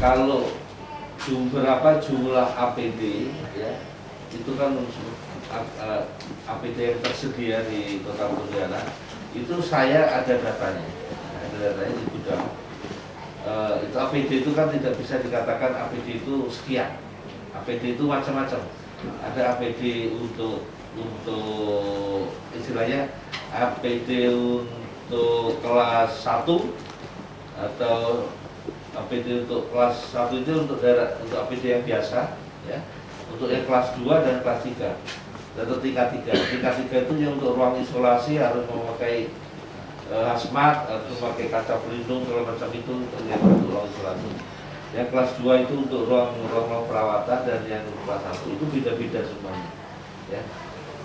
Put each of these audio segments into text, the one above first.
kalau berapa jumlah APD ya, itu kan APD yang tersedia di Kota Pontianak itu saya ada datanya di gudang. Itu APD itu kan tidak bisa dikatakan APD itu sekian. APD itu macam-macam. Ada APD untuk istilahnya APD untuk kelas 1 atau APD untuk kelas 1 itu untuk APD yang biasa ya. Untuk yang kelas 2 dan kelas 3 atau tingkat 3. Tingkat 3 itu yang untuk ruang isolasi harus memakai hazmat atau memakai kaca pelindung segala macam itu ternyata untuk ruang isolasi. Yang kelas 2 itu untuk ruang perawatan, dan yang kelas 1 itu beda-beda semuanya. Ya.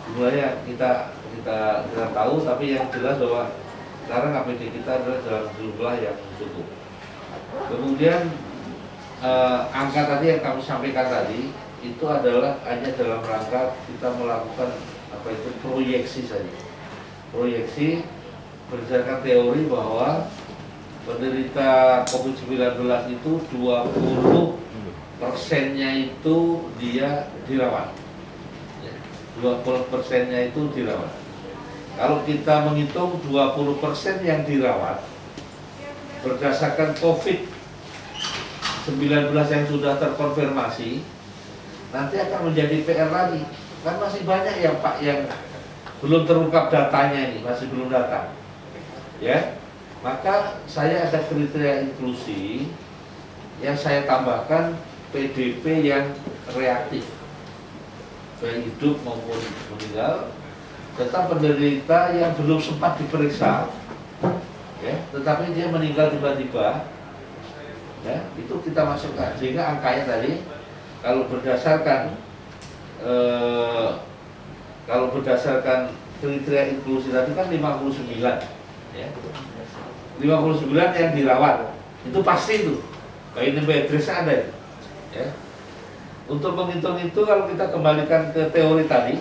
Jumlahnya kita tahu, tapi yang jelas bahwa sekarang APD kita adalah dalam jumlah yang cukup. Kemudian angka tadi yang kami sampaikan tadi itu adalah hanya dalam rangka kita melakukan proyeksi saja. Proyeksi berdasarkan teori bahwa penderita COVID-19 itu 20%-nya itu dia dirawat. 20%-nya itu dirawat. Kalau kita menghitung 20% yang dirawat berdasarkan COVID-19 yang sudah terkonfirmasi, nanti akan menjadi PR lagi. Kan masih banyak ya Pak yang belum terungkap datanya ini, masih belum datang. Ya, maka saya ada kriteria inklusi yang saya tambahkan PDP yang reaktif, baik hidup maupun meninggal, serta penderita yang belum sempat diperiksa, ya, tetapi dia meninggal tiba-tiba, ya, itu kita masukkan. Sehingga angkanya tadi kalau berdasarkan kriteria inklusi tadi kan 59. Ya. 59 yang dirawat itu pasti itu baik ini Beatrice ada ya. Untuk menghitung itu kalau kita kembalikan ke teori tadi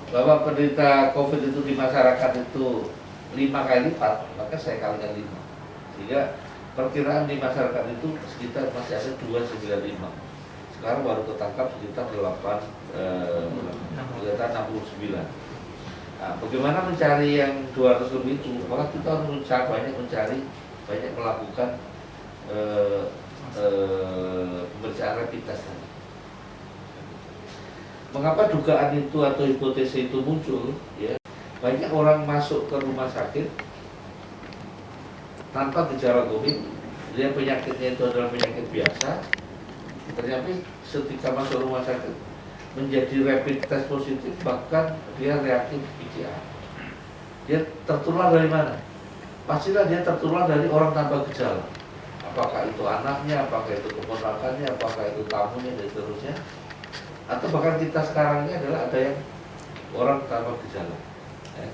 bahwa penderita COVID itu di masyarakat itu 5 kali lipat, maka saya kalikan 5 sehingga perkiraan di masyarakat itu sekitar masih ada 295. Sekarang baru ketangkap sekitar 69. Nah, bagaimana mencari yang 200 lebih itu? Maka kita harus banyak melakukan pemeriksaan rapid test. Mengapa dugaan itu atau hipotesa itu muncul? Ya, banyak orang masuk ke rumah sakit tanpa gejala COVID, dia penyakitnya itu adalah penyakit biasa. Ternyata ketika masuk rumah sakit menjadi rapid test positif, bahkan dia reaktif PCR. Dia tertular dari mana? Pastilah dia tertular dari orang tanpa gejala. Apakah itu anaknya, apakah itu keponakannya, apakah itu tamunya, dan seterusnya. Atau bahkan kita sekarang ini adalah ada yang orang tanpa gejala. Ya.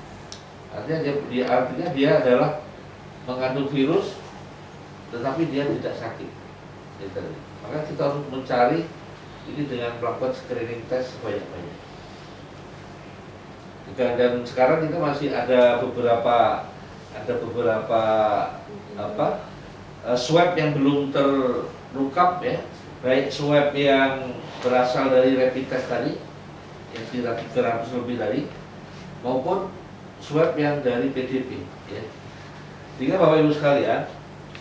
Artinya dia adalah mengandung virus, tetapi dia tidak sakit. Maka kita harus mencari ini dengan melakukan screening test sebanyak-banyak. Dan sekarang kita masih ada beberapa swab yang belum terungkap ya, baik swab yang berasal dari rapid test tadi yang sekitar 300 lebih tadi, maupun swab yang dari PDP ya. Sehingga Bapak Ibu sekalian,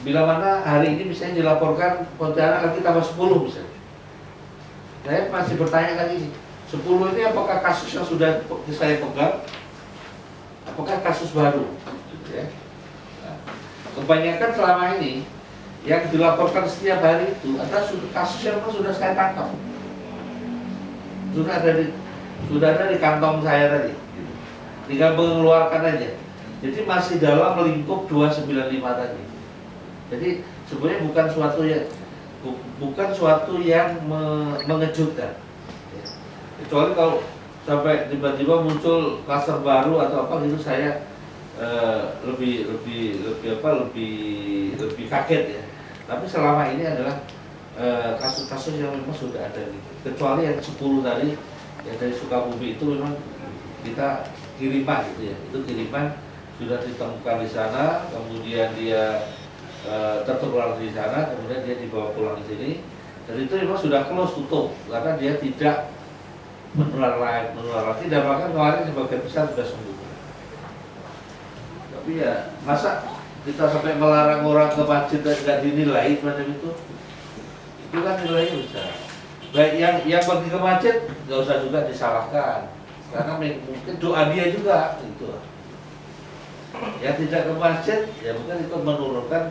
bila mana hari ini misalnya dilaporkan Pontianak lagi tambah 10 misalnya, saya masih bertanya lagi, 10 ini apakah kasus yang sudah saya pegang, apakah kasus baru? Ya. Nah, kebanyakan selama ini yang dilaporkan setiap hari itu adalah kasus yang sudah saya tangkap, sudah ada di kantong saya tadi, tinggal mengeluarkan aja. Jadi masih dalam lingkup 295 tadi. Jadi sebenarnya bukan suatu yang mengejutkan, kecuali kalau sampai tiba-tiba muncul klaster baru atau apa gitu, saya lebih kaget ya. Tapi selama ini adalah kasus-kasus yang memang sudah ada gitu. Kecuali yang 10 tadi yang dari Sukabumi itu memang kita kiriman gitu ya, itu kiriman sudah ditemukan di sana, kemudian dia tertular di sana, kemudian dia dibawa pulang ke sini. Dan itu memang sudah close, tutup, karena dia tidak menular lagi, dan bahkan kemarin sebagian besar sudah sembuh. Tapi ya masa kita sampai melarang orang ke masjid dan tidak dinilai semacam itu kan nilainya besar. Baik yang pergi ke masjid nggak usah juga disalahkan, karena mungkin doa dia juga gitu. Yang tidak ke masjid ya mungkin itu menurunkan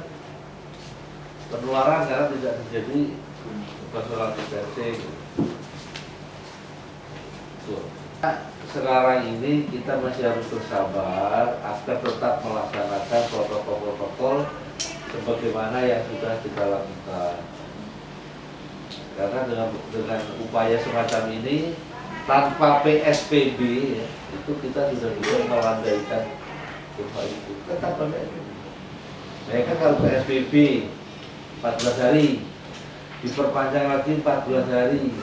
penularan karena tidak terjadi social distancing. Sekarang ini kita masih harus bersabar agar tetap melaksanakan protokol-protokol sebagaimana yang sudah kita lakukan. Karena dengan upaya semacam ini tanpa PSBB ya, itu kita sudah bisa melandaikan kurva itu. Tetap PSBB. Mereka kalau PSBB 14 hari, diperpanjang lagi 14 hari,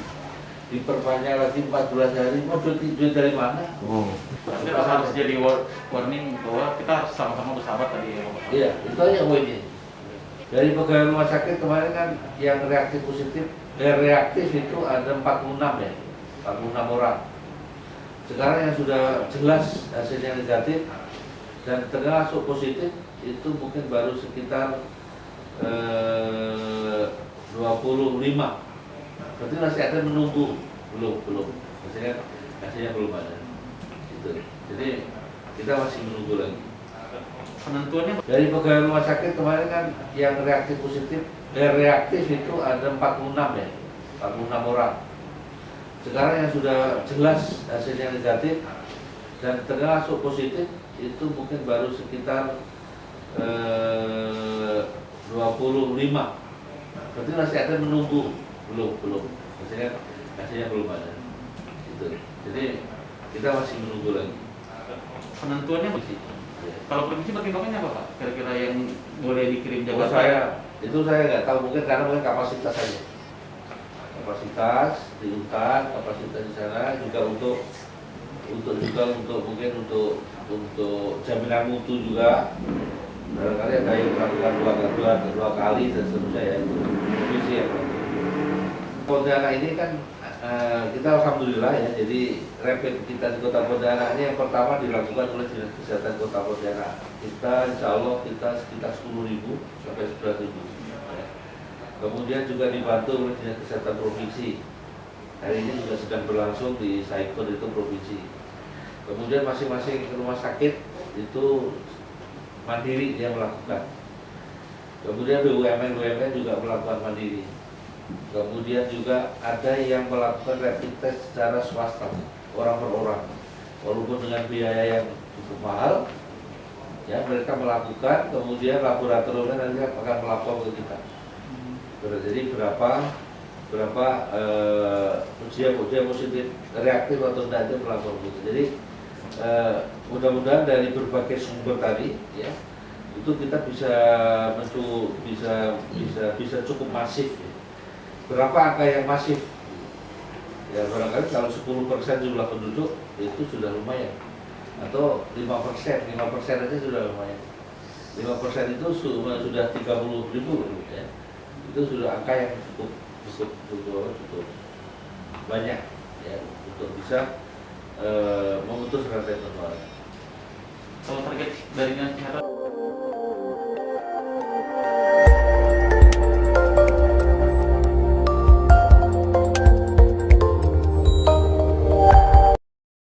diperpanjang lagi 14 hari, mau duit dari mana? Itu harus jadi warning bahwa kita harus sama-sama bersabar tadi ya. Iya, itu aja poinnya. Dari pegawai rumah sakit kemarin kan yang reaktif itu ada 46 ya, 46 orang. Sekarang yang sudah jelas hasilnya negatif dan termasuk positif itu mungkin baru sekitar 25. Berarti masih ada menunggu, belum. Hasilnya belum ada. Gitu. Jadi kita masih menunggu lagi. Penentuannya Dari pegawai rumah sakit kemarin kan yang reaktif itu ada 46 ya, 46 orang. Sekarang yang sudah jelas hasilnya negatif dan termasuk positif itu mungkin baru sekitar 25. Berarti masih ada menunggu, belum. Hasilnya belum ada. Gitu. Jadi kita masih menunggu lagi. penentuannya kalau provinsi pertimbangannya apa Pak? Kira-kira yang boleh dikirim Oh, Jakarta? saya nggak tahu, mungkin karena kapasitas saja. Kapasitas di UNTAD, kapasitas di sana juga untuk mungkin untuk jaminan mutu juga. Barangkali ada yang melakukan dua kali dan seterusnya ya, itu provinsi ya. Pontianak ini kan kita alhamdulillah ya, jadi rapid kita di Kota Pontianak ini yang pertama dilakukan oleh Dinas Kesehatan Kota Pontianak. Kita insya Allah sekitar 10.000 sampai 11.000 ya. Kemudian juga dibantu oleh Dinas Kesehatan Provinsi. Hari ini juga sedang berlangsung di Saikon itu provinsi. Kemudian masing-masing rumah sakit itu mandiri dia melakukan. Kemudian BUMN juga melakukan mandiri. Kemudian juga ada yang melakukan rapid test secara swasta, orang per orang, walaupun dengan biaya yang cukup mahal. Ya, mereka melakukan, kemudian laboratoriumnya nanti akan melapor ke kita. Jadi berapa usia positif reaktif atau tidak itu melapor gitu. Jadi mudah-mudahan dari berbagai sumber tadi, ya, itu kita bisa cukup masif. Ya. Berapa angka yang masif? Ya barangkali kalau 10% jumlah penduduk itu sudah lumayan, atau 5% aja sudah lumayan. 5% itu sudah 30.000 ya. Itu sudah angka yang cukup banyak ya untuk bisa memutus rantai penularan. Kalau target dari Dinas Kesehatan